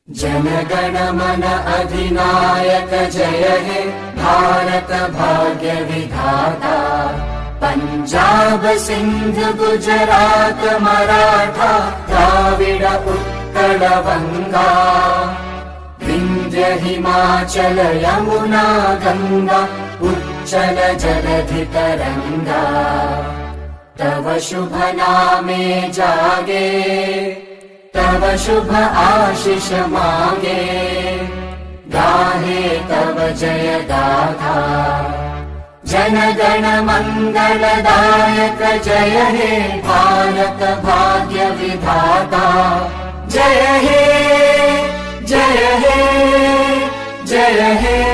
जनगण मन अधिनायक जय हे भारत भाग्य विधाता। पंजाब सिंध गुजरात मराठा द्राविड उत्कल बंगा। विंध्य हिमाचल यमुना गंगा उच्चल जलधि तरंगा। तव शुभ नामे जागे तव शुभ आशीष मांगे। गाहे तव जय गाथा जनगण मंगलदायक जय हे भारत भाग्य विधाता। जय हे जय हे जय हे।